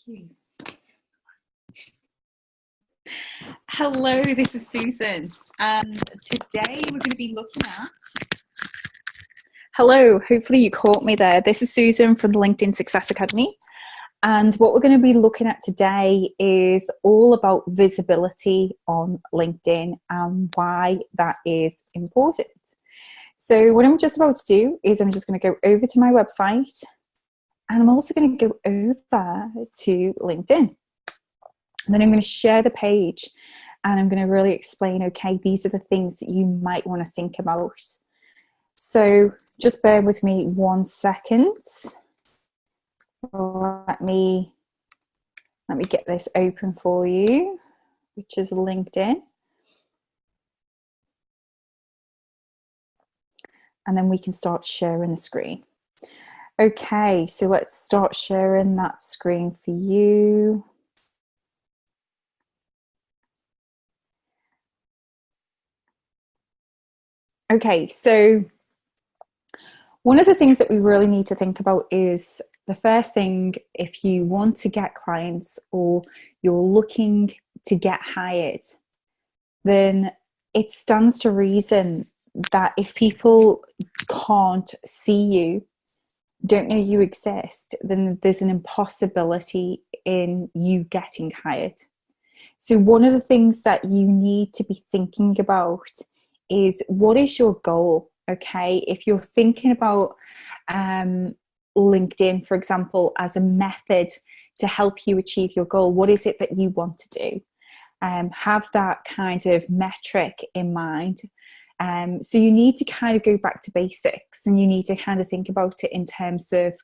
you. Hello, this is Susan, and today we're going to be looking at... Hello, hopefully you caught me there. This is Susan from the LinkedIn Success Academy, and what we're going to be looking at today is all about visibility on LinkedIn and why that is important. So what I'm just about to do is I'm just going to go over to my website, and I'm also going to go over to LinkedIn. And then I'm going to share the page and I'm going to really explain, okay, these are the things that you might want to think about. So just bear with me 1 second. Let me get this open for you, which is LinkedIn. And then we can start sharing the screen. Okay, so let's start sharing that screen for you. Okay, so one of the things that we really need to think about is the first thing, if you want to get clients or you're looking to get hired, then it stands to reason that if people can't see you, don't know you exist, then there's an impossibility in you getting hired. So one of the things that you need to be thinking about is, what is your goal? Okay, if you're thinking about LinkedIn, for example, as a method to help you achieve your goal, what is it that you want to do? Have that kind of metric in mind. So you need to kind of go back to basics, and you need to kind of think about it in terms of,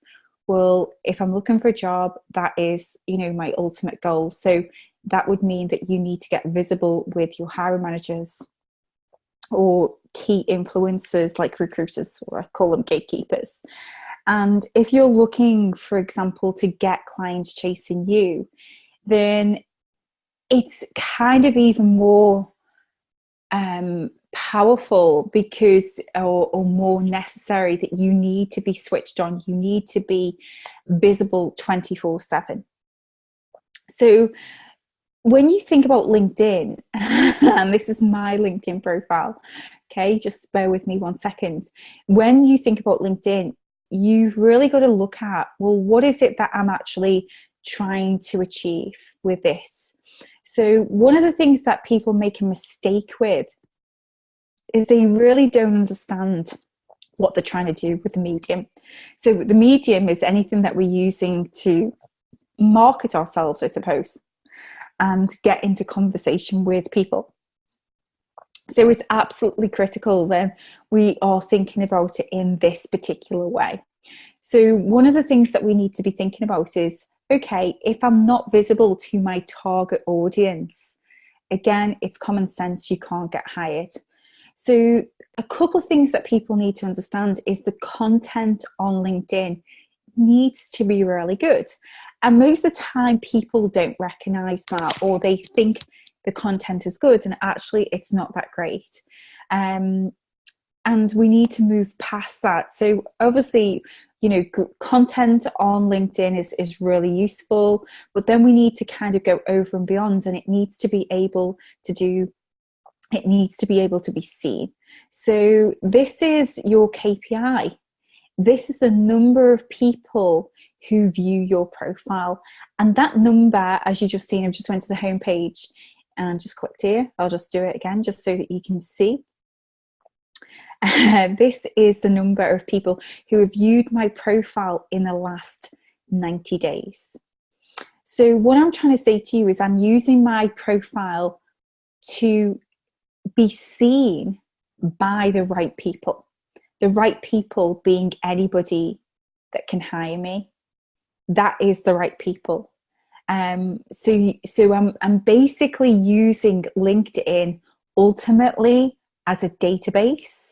well, if I'm looking for a job, that is, you know, my ultimate goal. So that would mean that you need to get visible with your hiring managers or key influencers like recruiters, or I call them gatekeepers. And if you're looking, for example, to get clients chasing you, then it's kind of even more powerful because, or more necessary, that you need to be switched on. You need to be visible 24/7. So when you think about LinkedIn, and this is my LinkedIn profile, okay, just bear with me 1 second. When you think about LinkedIn, you've really got to look at, well, what is it that I'm actually trying to achieve with this? So one of the things that people make a mistake with is they really don't understand what they're trying to do with the medium. So the medium is anything that we're using to market ourselves, I suppose, and get into conversation with people. So it's absolutely critical that we are thinking about it in this particular way. So one of the things that we need to be thinking about is, okay, if I'm not visible to my target audience, again, it's common sense, you can't get hired. So a couple of things that people need to understand is the content on LinkedIn needs to be really good. And most of the time people don't recognize that, or they think the content is good and actually it's not that great. And we need to move past that. So obviously, you know, content on LinkedIn is really useful, but then we need to kind of go over and beyond, and it needs to be able to be seen. So this is your KPI. This is the number of people who view your profile. And that number, as you just seen, I just went to the home page and just clicked here. I'll just do it again just so that you can see. This is the number of people who have viewed my profile in the last 90 days. So what I'm trying to say to you is, I'm using my profile to be seen by the right people. The right people being anybody that can hire me. That is the right people. So I'm basically using LinkedIn ultimately as a database,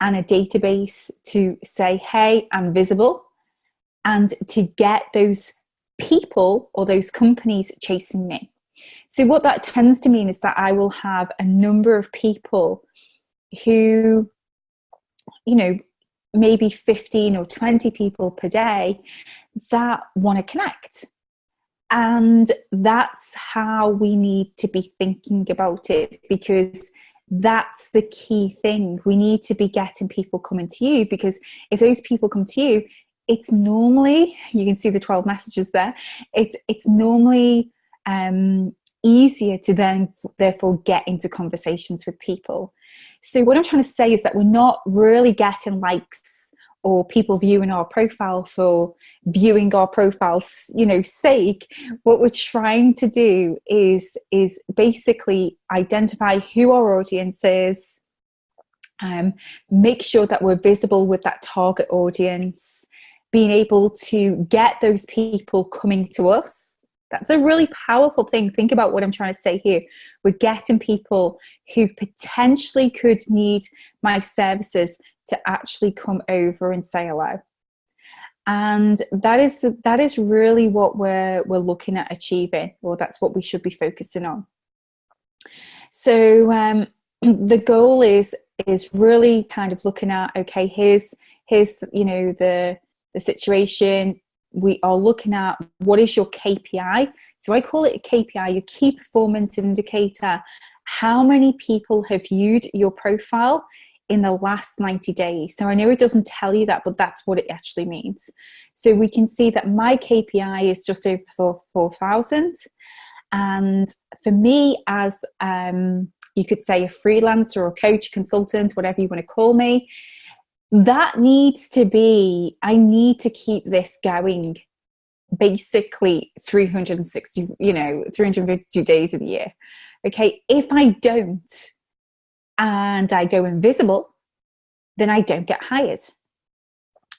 and a database to say, hey, I'm visible, and to get those people or those companies chasing me. So what that tends to mean is that I will have a number of people who, you know, maybe 15 or 20 people per day that want to connect. And that's how we need to be thinking about it, because that's the key thing. We need to be getting people coming to you, because if those people come to you, it's normally, you can see the 12 messages there, it's normally easier to then therefore get into conversations with people. So what I'm trying to say is that we're not really getting likes or people viewing our profile for viewing our profile's, sake. What we're trying to do is basically identify who our audience is, make sure that we're visible with that target audience, being able to get those people coming to us. That's a really powerful thing. Think about what I'm trying to say here. We're getting people who potentially could need my services to actually come over and say hello. And that is really what we're looking at achieving, or that's what we should be focusing on. So the goal is really kind of looking at, okay, here's the situation. We are looking at what is your KPI. So I call it a KPI, your key performance indicator. How many people have viewed your profile in the last 90 days? So I know it doesn't tell you that, but that's what it actually means. So we can see that my KPI is just over 4,000. And for me, as you could say a freelancer or coach, consultant, whatever you want to call me, that needs to be, I need to keep this going basically 352 days of the year. Okay, if I don't, and I go invisible, then I don't get hired.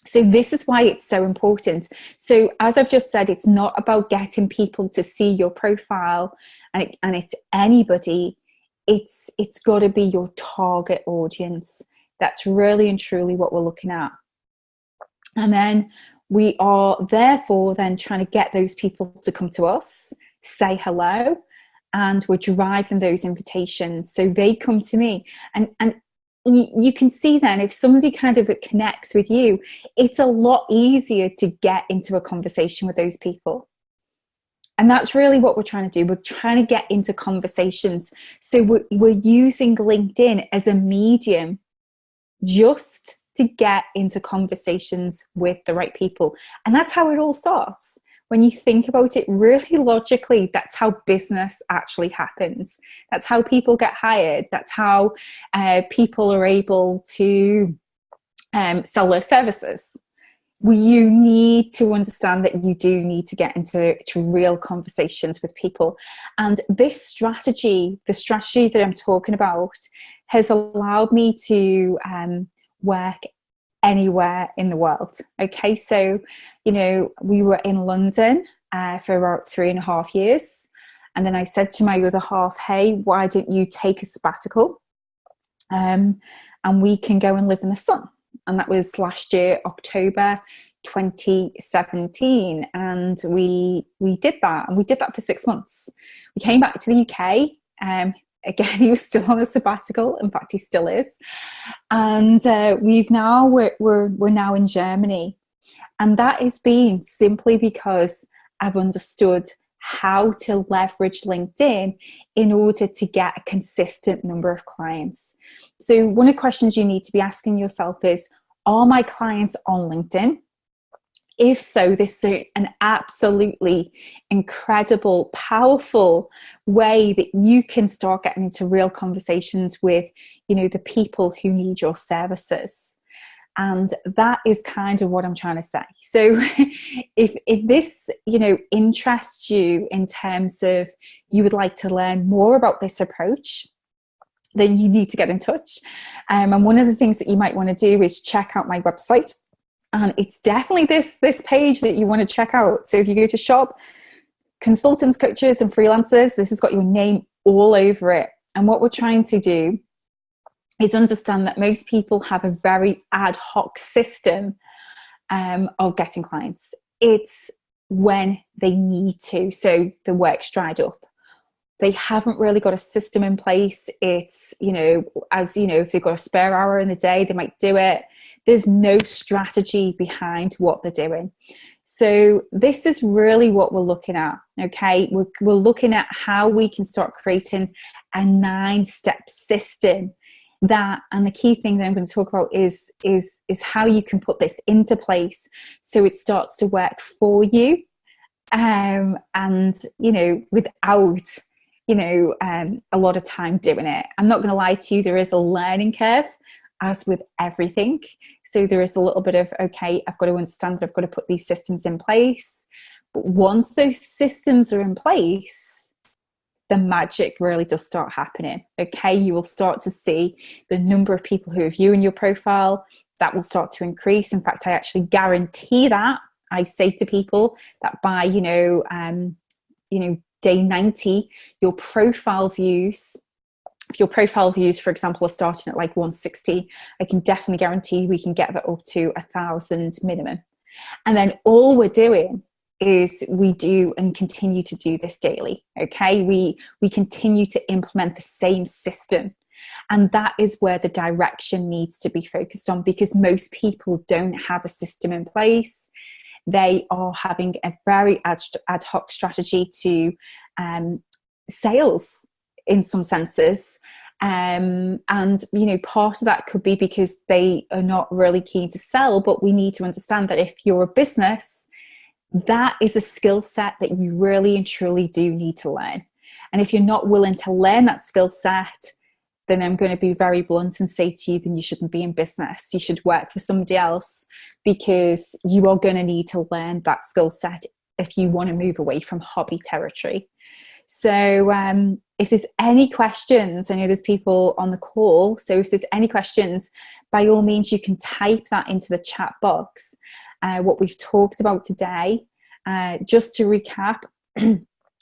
So this is why it's so important. So as I've just said, it's not about getting people to see your profile and it's anybody. It's got to be your target audience. That's really and truly what we're looking at. And then we are therefore then trying to get those people to come to us, say hello, and we're driving those invitations. So they come to me. And you can see then if somebody kind of connects with you, it's a lot easier to get into a conversation with those people. And that's really what we're trying to do. We're trying to get into conversations. So we're using LinkedIn as a medium just to get into conversations with the right people. And that's how it all starts. When you think about it really logically, that's how business actually happens. That's how people get hired. That's how people are able to sell their services. You need to understand that you do need to get into real conversations with people. And this strategy, the strategy that I'm talking about, has allowed me to work anywhere in the world. Okay, so we were in London for about 3.5 years, and then I said to my other half, hey, why don't you take a sabbatical and we can go and live in the sun? And that was last year, October 2017, and we did that, and we did that for 6 months. We came back to the UK. Again, he was still on a sabbatical. In fact, he still is. And we're now in Germany. And that has been simply because I've understood how to leverage LinkedIn in order to get a consistent number of clients. So one of the questions you need to be asking yourself is, are my clients on LinkedIn? If so, this is an absolutely incredible, powerful way that you can start getting into real conversations with, the people who need your services. And that is kind of what I'm trying to say. So if this, interests you in terms of you would like to learn more about this approach, then you need to get in touch. And one of the things that you might want to do is check out my website. And it's definitely this page that you want to check out. So if you go to shop, consultants, coaches, and freelancers, this has got your name all over it. And what we're trying to do is understand that most people have a very ad hoc system of getting clients. It's when they need to. So the work's dried up. They haven't really got a system in place. It's, if they've got a spare hour in the day, they might do it. There's no strategy behind what they're doing. So this is really what we're looking at, okay? We're looking at how we can start creating a 9-step system that, and the key thing that I'm going to talk about is how you can put this into place so it starts to work for you, and, you know, without, you know, a lot of time doing it. I'm not going to lie to you, there is a learning curve, as with everything. So there is a little bit of, okay, I've got to understand that I've got to put these systems in place. But once those systems are in place, the magic really does start happening. Okay, you will start to see the number of people who are viewing your profile, that will start to increase. In fact, I actually guarantee that. I say to people that by, you know, day 90, your profile views, if your profile views, for example, are starting at like 160, I can definitely guarantee we can get that up to 1,000 minimum. And then all we're doing is we do and continue to do this daily. Okay, we continue to implement the same system. And that is where the direction needs to be focused on, because most people don't have a system in place. They are having a very ad hoc strategy to sales in some senses. And, you know, part of that could be because they are not really keen to sell, but we need to understand that if you're a business, that is a skill set that you really and truly do need to learn. And if you're not willing to learn that skill set, then I'm going to be very blunt and say to you, then you shouldn't be in business. You should work for somebody else, because you are going to need to learn that skill set if you want to move away from hobby territory. So if there's any questions, I know there's people on the call, so if there's any questions, by all means, you can type that into the chat box, what we've talked about today. Just to recap,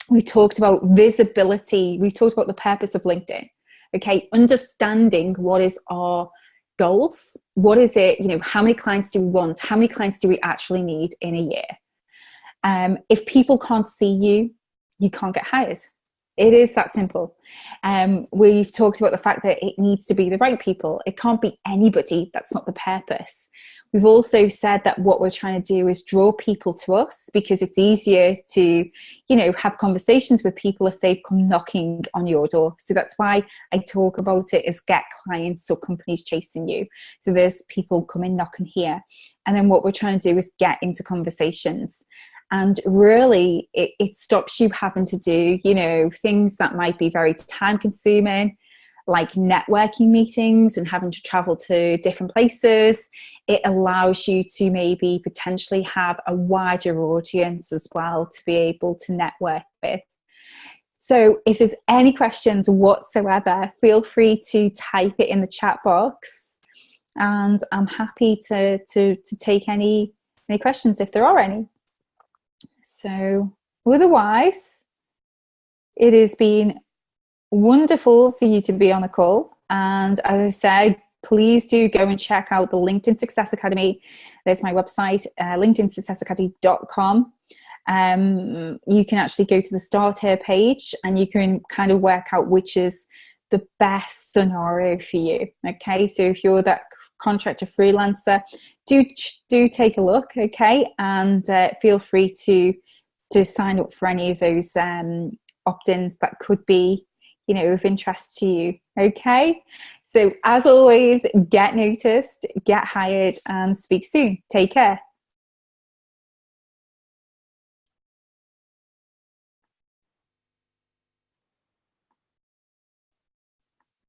we talked about visibility. We've talked about the purpose of LinkedIn. Okay, understanding what is our goals. What is it, you know, how many clients do we want? How many clients do we actually need in a year? If people can't see you, you can't get hired. It is that simple. We've talked about the fact that it needs to be the right people. It can't be anybody. That's not the purpose. We've also said that what we're trying to do is draw people to us, because it's easier to, you know, have conversations with people if they've come knocking on your door. So that's why I talk about it as get clients or companies chasing you. So there's people coming knocking here. And then what we're trying to do is get into conversations. And really, it stops you having to do, you know, things that might be very time consuming, like networking meetings and having to travel to different places. It allows you to maybe potentially have a wider audience as well to be able to network with. So if there's any questions whatsoever, feel free to type it in the chat box, and I'm happy to take any questions if there are any. So otherwise, it has been wonderful for you to be on the call. And as I said, please do go and check out the LinkedIn Success Academy. There's my website, linkedinsuccessacademy.com. You can actually go to the Start Here page, and you can kind of work out which is the best scenario for you. Okay, so if you're that contractor freelancer, do take a look, okay, and feel free to sign up for any of those opt-ins that could be, you know, of interest to you. Okay, so as always, get noticed, get hired, and speak soon. Take care.